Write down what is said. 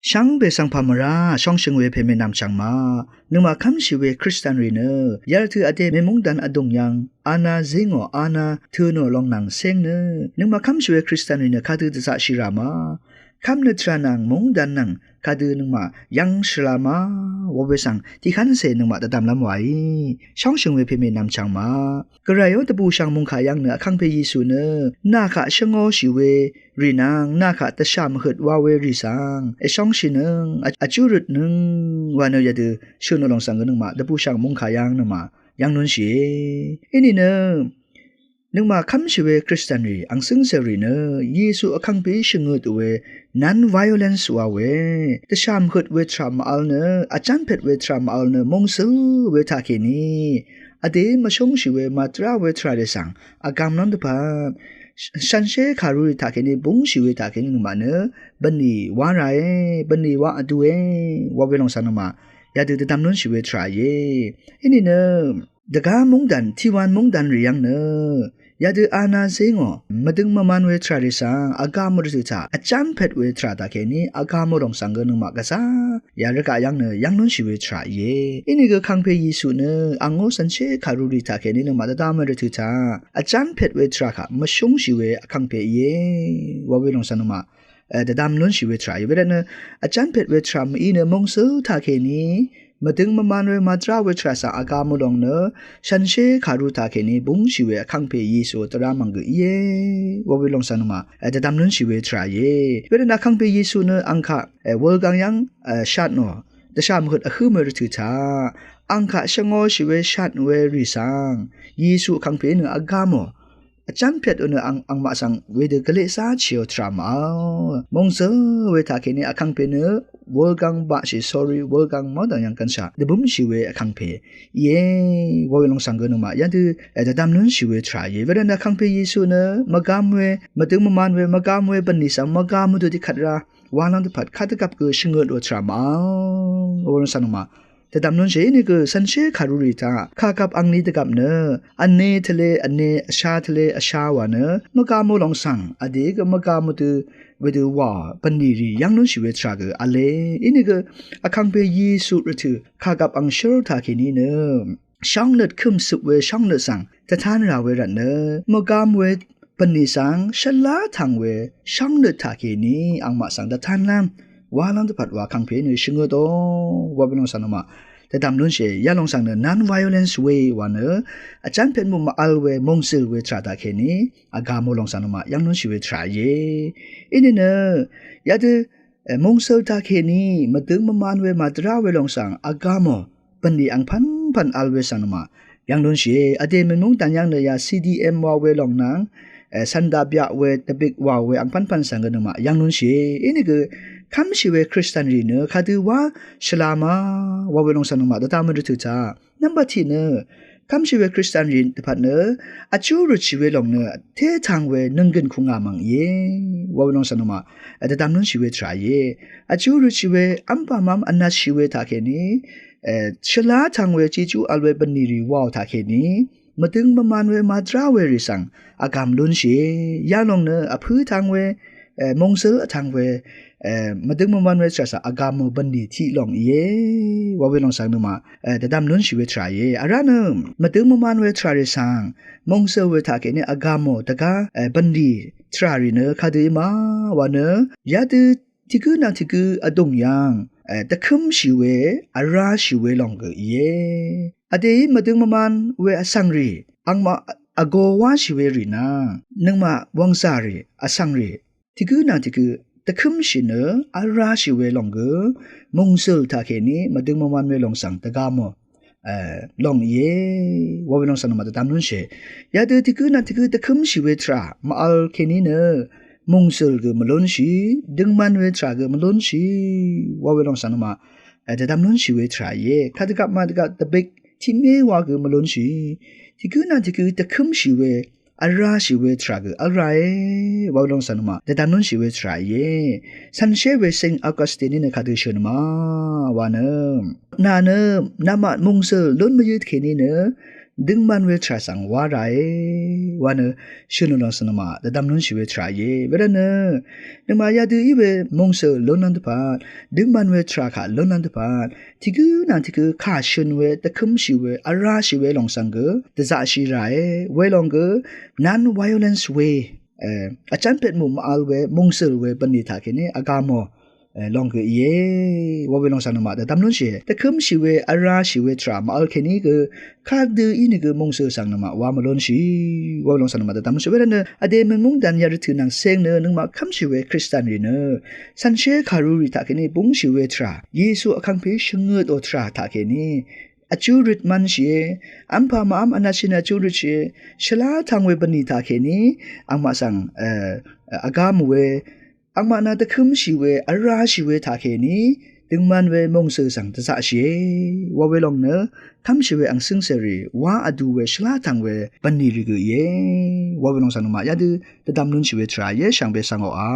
ช่างเบสังพามราช่องเชิงเวเพเมนำช่างมานึกมาคำชีเวคริสเตียนรีเนอร์ยาถืออเดเมมงดันอดงยังอาณาเซงออาณาเธอโนลองนังเซงเนนึกมาคำชีเวคริสเตียนรีเนอร์คาดือจะชิรามาคำเนตรานังมงดันนังคาดือนึกมายังชลามาวเวสังที่ขันเสนึกมาตะดำลำไว้ช่องเชิงเวเพเมนำช่างมากระไรอตะบูช่างมงขายังเนอคังเพยิสุเนนาคาชงอชิเวรีนางนาคาตะชามหดว่าเวริสังช่องชินึงอจุรุดนึงวานเนยาดือชื่อนลองสังกันนึงมาตะบูช่างมงขายังนึงมายังนุนชีอินี่เนนึกมาคำชีเวคริสเตียนรีอังซึ่งเสรีเนเยซูอคังเปชงดเวนันไวโอเลนส์ว่าเวตชามหดเวทรามอัลเนอาจารย์เพดเวทรามอัลเนมงสือเวทาเคนีอเดมาชงชีเวมาตราเวทราเดสังอากามนันดพานฉันเชคารุริทาเคนีบุงชีเวทาเคนีนึกมาเนบันนีวาไรบันนีวาอดูเอว่าเวลองสันมายาดือดำนุนชีเวทราเยอินี่เนดกามงดันที่วันมงดันเรียงเนยาดืออาณาเซงอมาดึงมามันเวทราดิสังอากามรุจิตาอาจารย์เพดเวทราตาเคนีอากามรองสังเกนึงมากษายาเรกายังเนยังนุนชีเวทราเยอินี่ก็คังเพยิสุเนอังโงสันเชคารุริตาเคนีนึงมาตตามรุจิตาอาจารย์เพดเวทราค่ะมาชงชีเวคังเพเยวาเวลองสันมาแต่ดำนุนชีเวทราเยเวลาเนอาจารย์เพดเวทรามอีเนมงสือตาเคนีมาถึงมามันเวมาตราเวทราสาอากามุดงเนฉันเชคารุตาเคนีบุงชีเวคังเพยีสุตรามังกเยววิลงสันมาแต่ดำนุนชีเวทราเยเวลาคังเพยีสุเนอังคะวอลกังยังชัดโนแต่ชามหดคือเมรุตาอังคะชงอชีเวชัดเวริสังยีสุคังเพเนอากาโมอาจารย์เพดเนอังมาสังเวเดกเลสาเชียวทรามามงเซเวทาเคนีอคังเพเนวอลกังบาชิ sorry วอลกังมาดังยังกันชาเดบุมชีเวอคังเพเยวอลงสังเกนมายันดูจะดำนุนชีเวทรายเวลาคังเพยิสุเนมากามเวมาถึงมามันเวมากามเวบันนิสังมากามดุติขัดราวานันตพัดขัดกับกูชิงเกิดทรามาวอลงสังมาแต่ดำนุนเชนี่ก็สันเชคารุริตาข้ากับอังนี้ตกับเนอันเนทะเลอันเนชาทะเลชาวะเนมกามุลองสังอดีก็มกามุตุเวดูว่าปันนีรียังนุนชีเวทรากอเลอินี่ก็อคังเปยีสุรตุข้ากับอังเชลทาคินีเนช่องเนดคึมสุเวช่องเนดสังแต่ท่านราเวรันเนมกามเวปันนีสังชลาทางเวช่องเนดทาคินีอังมาสังแต่ท่านลำว่าลังตปัดว่าคังเพนชิงโตว่าเป็นองสันมาแต่ดำนุนเชยาลงสังเน non-violence way ว่าเนอาจารย์เป็นมุมอัลเวมงซิลเวทราตาเคนีอากามลงสันมายังนุนชีเวทราเยอินเนยาดืมงซิลตาเคนีมาถึงมามันเวมาตราเวลงสังอากามปันดีอังพันอัลเวสันมายังนุนเชอเดมมุงตันยังเนยา CDM ว่าเวลงนังสันดาบยาเวตบิกว่าเวอังพันสังเกนมายังนุนเชอินี่คือคำชีเวคริสเตียนรีเนคาดูว่าชลามาว่าเวลงสันมาตามมาดูทุจ้านับบัติเนคำชีเวคริสเตียนรีพัดเนอาจูรุชีเวลงเนเททางเวนึงเกินคุงามังเยว่าเวลงสันมาแต่ตามนุนชีเวทรายเยอาจูรุชีเวอัมปามอันนัชชีเวทาเคนีชลาทางเวจิจูอัลเวบันนีรีว่าวทาเคนีมาถึงประมาณเวมาตราเวริสังอากามลุนเชยาลงเนอพื้ทางเวมงเซอทางเวมาถึงประมาณเวสระอากามบันดีที่ลงเยว่าเวลองสังนมาแต่ดำลุนชีเวทรายเยอารานะมาถึงประมาณเวทราริสังมงเซอเวทาเกเนอากามตะกาบันดีทราริเนคาดีมาว่าเนยาดืที่คือนาที่คืออดงยังตะคุมชีเวอาราชีเวลองเกเยอเดย์มาถึงประมาณเวอสังรีอังมาอโกวาชิเวรีนานึงมาวังซารีอสังรีที่คือนาที่คือตะคุมชิเนอาราชิเวลองเกมงเซลทาเคนีมาถึงประมาณเวลองสังตะกามลองเยว่าเวลองสังมาตะตามนุนเชยาเดที่คือนาที่คือตะคุมชิเวทรามาอัลเคนีเนมงเซลเกมลอนชีดึงมันเวทราเกมลอนชีว่าเวลองสังมาแต่ตามนุนชีเวทราเยคาตะกับมาตะกับตะเบกที่เมว่าคือมลุนชีที่คือนั่นที่คือตะคุมชีเวอาราชีเวทราคืออะไรว่าลองสันมาแต่ตามนุนชีเวทราเยสันเชเวเซงอากาสตินีนะคาดูชนมาว่าเนนาเนนามามุงเซล้นมายืดเคนีเน ดึงมันเวทราสังวาไรวันเนชุนนสนมาแต่ดำนุนชีเวทราเยเวรเนนึกมายาดูอีเวมงเซลลนันตปาดึงมันเวทราขาลนันตปาที่กูนั่นที่กูข้าชุนเวตะคุมชีเวอาราชีเวลองสังเกตจะชีไรเวลองเกนัน violence way อาจารย์เป็ดมุมอัลเวมงเซลเวปนิธาคินีอากาโมลองก็เย่ว่าเวลองสันมาแต่ตำนวนเช่แต่คืมชีเวอาราชีเวทรามาอัลแค่นี้ก็ข้าดูอินี่ก็มงเสือสังนมาว่ามาล้นชีว่าเวลองสันมาแต่ตำนวนเช่เวลาเนออเดมันมงดันยาริถือนังเซงเนอนึงมาคัมชีเวคริสเตียนรีเนอสันเชคารูริตาแค่นี้บุ้งชีเวทราเยซูอคังเพชงเงดโอทราตาแค่นี้อจูริตมันเช่อัมพามาอัมอนาชินาจูริตเช่ฉลาทางเวปนิตาแค่นี้อังมาสังอากามเวอังมานาตะคุมชีเวอาราชีเวทาเคนี้ดึงมันเวมงสือสังตะสะเชว่าเวลองเนอทำชีเวอังซึ่งเสรีว่าอดูเวชลาทังเวปันนีริกเยว่าเวลองสังนมายาดูแต่ดำนุนชีเวทรายเยช่างเบสังออา